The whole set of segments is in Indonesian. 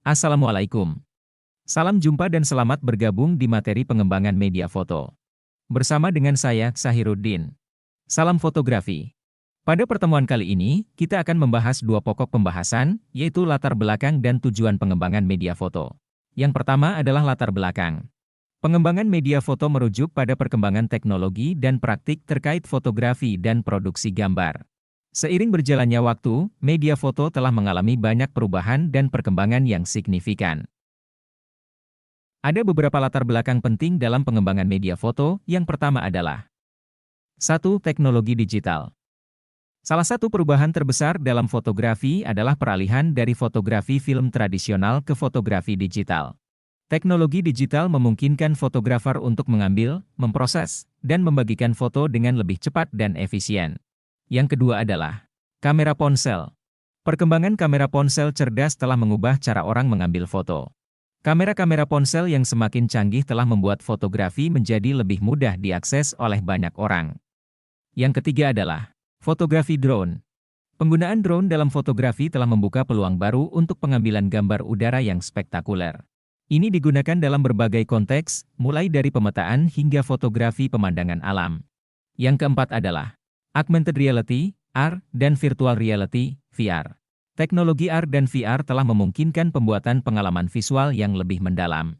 Assalamualaikum. Salam jumpa dan selamat bergabung di materi pengembangan media foto. Bersama dengan saya, Sahiruddin. Salam fotografi. Pada pertemuan kali ini, kita akan membahas dua pokok pembahasan, yaitu latar belakang dan tujuan pengembangan media foto. Yang pertama adalah latar belakang. Pengembangan media foto merujuk pada perkembangan teknologi dan praktik terkait fotografi dan produksi gambar. Seiring berjalannya waktu, media foto telah mengalami banyak perubahan dan perkembangan yang signifikan. Ada beberapa latar belakang penting dalam pengembangan media foto. Yang pertama adalah 1. Teknologi digital. Salah satu perubahan terbesar dalam fotografi adalah peralihan dari fotografi film tradisional ke fotografi digital. Teknologi digital memungkinkan fotografer untuk mengambil, memproses, dan membagikan foto dengan lebih cepat dan efisien. Yang kedua adalah kamera ponsel. Perkembangan kamera ponsel cerdas telah mengubah cara orang mengambil foto. Kamera-kamera ponsel yang semakin canggih telah membuat fotografi menjadi lebih mudah diakses oleh banyak orang. Yang ketiga adalah fotografi drone. Penggunaan drone dalam fotografi telah membuka peluang baru untuk pengambilan gambar udara yang spektakuler. Ini digunakan dalam berbagai konteks, mulai dari pemetaan hingga fotografi pemandangan alam. Yang keempat adalah augmented reality, AR, dan virtual reality, VR. Teknologi AR dan VR telah memungkinkan pembuatan pengalaman visual yang lebih mendalam.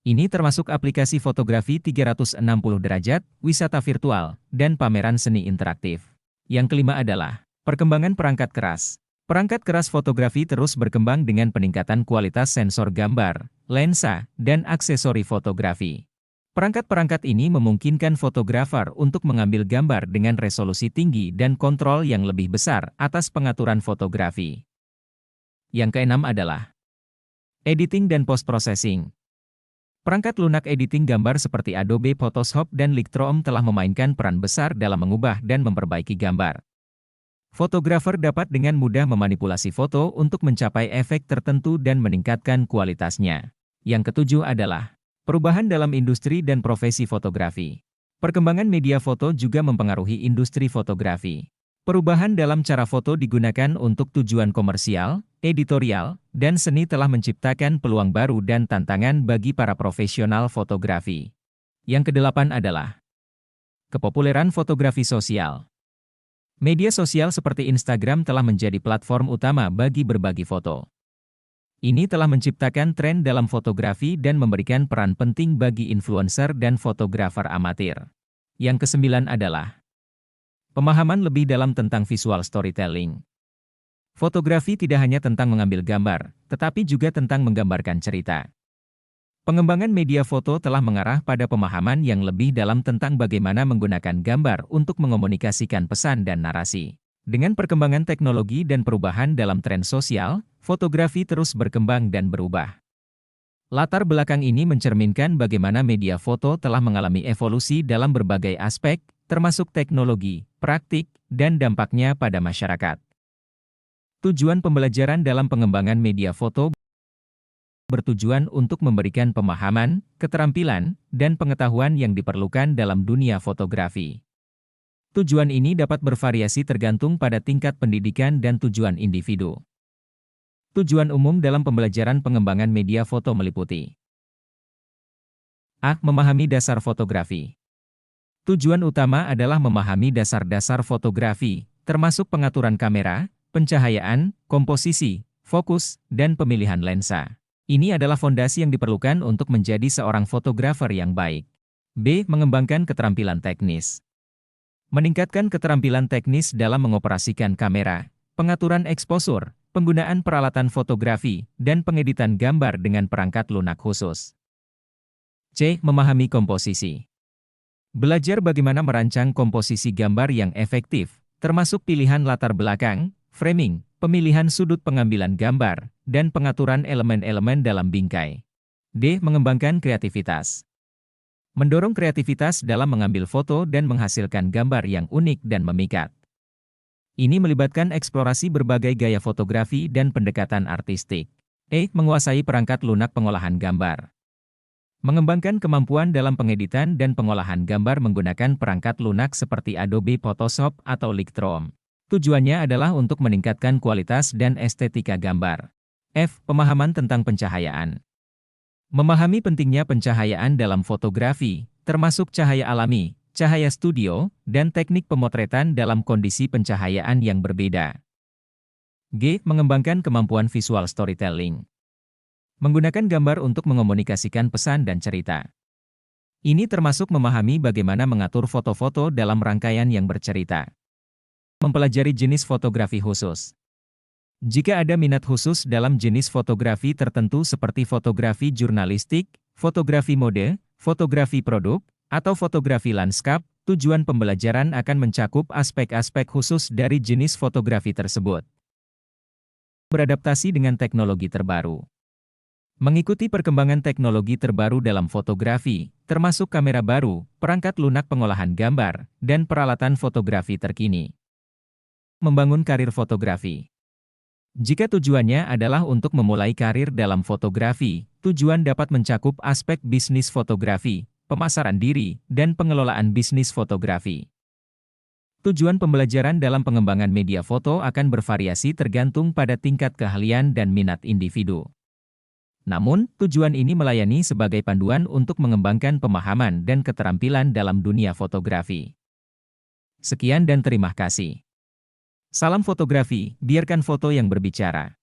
Ini termasuk aplikasi fotografi 360 derajat, wisata virtual, dan pameran seni interaktif. Yang kelima adalah perkembangan perangkat keras. Perangkat keras fotografi terus berkembang dengan peningkatan kualitas sensor gambar, lensa, dan aksesori fotografi. Perangkat-perangkat ini memungkinkan fotografer untuk mengambil gambar dengan resolusi tinggi dan kontrol yang lebih besar atas pengaturan fotografi. Yang keenam adalah editing dan post-processing. Perangkat lunak editing gambar seperti Adobe Photoshop dan Lightroom telah memainkan peran besar dalam mengubah dan memperbaiki gambar. Fotografer dapat dengan mudah memanipulasi foto untuk mencapai efek tertentu dan meningkatkan kualitasnya. Yang ketujuh adalah perubahan dalam industri dan profesi fotografi. Perkembangan media foto juga mempengaruhi industri fotografi. Perubahan dalam cara foto digunakan untuk tujuan komersial, editorial, dan seni telah menciptakan peluang baru dan tantangan bagi para profesional fotografi. Yang kedelapan adalah kepopuleran fotografi sosial. Media sosial seperti Instagram telah menjadi platform utama bagi berbagi foto. Ini telah menciptakan tren dalam fotografi dan memberikan peran penting bagi influencer dan fotografer amatir. Yang kesembilan adalah pemahaman lebih dalam tentang visual storytelling. Fotografi tidak hanya tentang mengambil gambar, tetapi juga tentang menggambarkan cerita. Pengembangan media foto telah mengarah pada pemahaman yang lebih dalam tentang bagaimana menggunakan gambar untuk mengomunikasikan pesan dan narasi. Dengan perkembangan teknologi dan perubahan dalam tren sosial, fotografi terus berkembang dan berubah. Latar belakang ini mencerminkan bagaimana media foto telah mengalami evolusi dalam berbagai aspek, termasuk teknologi, praktik, dan dampaknya pada masyarakat. Tujuan pembelajaran dalam pengembangan media foto bertujuan untuk memberikan pemahaman, keterampilan, dan pengetahuan yang diperlukan dalam dunia fotografi. Tujuan ini dapat bervariasi tergantung pada tingkat pendidikan dan tujuan individu. Tujuan umum dalam pembelajaran pengembangan media foto meliputi A. Memahami dasar fotografi. Tujuan utama adalah memahami dasar-dasar fotografi, termasuk pengaturan kamera, pencahayaan, komposisi, fokus, dan pemilihan lensa. Ini adalah fondasi yang diperlukan untuk menjadi seorang fotografer yang baik. B. Mengembangkan keterampilan teknis. Meningkatkan keterampilan teknis dalam mengoperasikan kamera, pengaturan eksposur, penggunaan peralatan fotografi, dan pengeditan gambar dengan perangkat lunak khusus. C. Memahami komposisi. Belajar bagaimana merancang komposisi gambar yang efektif, termasuk pilihan latar belakang, framing, pemilihan sudut pengambilan gambar, dan pengaturan elemen-elemen dalam bingkai. D. Mengembangkan kreativitas. Mendorong kreativitas dalam mengambil foto dan menghasilkan gambar yang unik dan memikat. Ini melibatkan eksplorasi berbagai gaya fotografi dan pendekatan artistik. E. Menguasai perangkat lunak pengolahan gambar. Mengembangkan kemampuan dalam pengeditan dan pengolahan gambar menggunakan perangkat lunak seperti Adobe Photoshop atau Lightroom. Tujuannya adalah untuk meningkatkan kualitas dan estetika gambar. F. Pemahaman tentang pencahayaan. Memahami pentingnya pencahayaan dalam fotografi, termasuk cahaya alami, cahaya studio, dan teknik pemotretan dalam kondisi pencahayaan yang berbeda. G. Mengembangkan kemampuan visual storytelling. Menggunakan gambar untuk mengomunikasikan pesan dan cerita. Ini termasuk memahami bagaimana mengatur foto-foto dalam rangkaian yang bercerita. Mempelajari jenis fotografi khusus. Jika ada minat khusus dalam jenis fotografi tertentu seperti fotografi jurnalistik, fotografi mode, fotografi produk, atau fotografi lanskap, tujuan pembelajaran akan mencakup aspek-aspek khusus dari jenis fotografi tersebut. Beradaptasi dengan teknologi terbaru. Mengikuti perkembangan teknologi terbaru dalam fotografi, termasuk kamera baru, perangkat lunak pengolahan gambar, dan peralatan fotografi terkini. Membangun karir fotografi. Jika tujuannya adalah untuk memulai karir dalam fotografi, tujuan dapat mencakup aspek bisnis fotografi, pemasaran diri, dan pengelolaan bisnis fotografi. Tujuan pembelajaran dalam pengembangan media foto akan bervariasi tergantung pada tingkat keahlian dan minat individu. Namun, tujuan ini melayani sebagai panduan untuk mengembangkan pemahaman dan keterampilan dalam dunia fotografi. Sekian dan terima kasih. Salam fotografi, biarkan foto yang berbicara.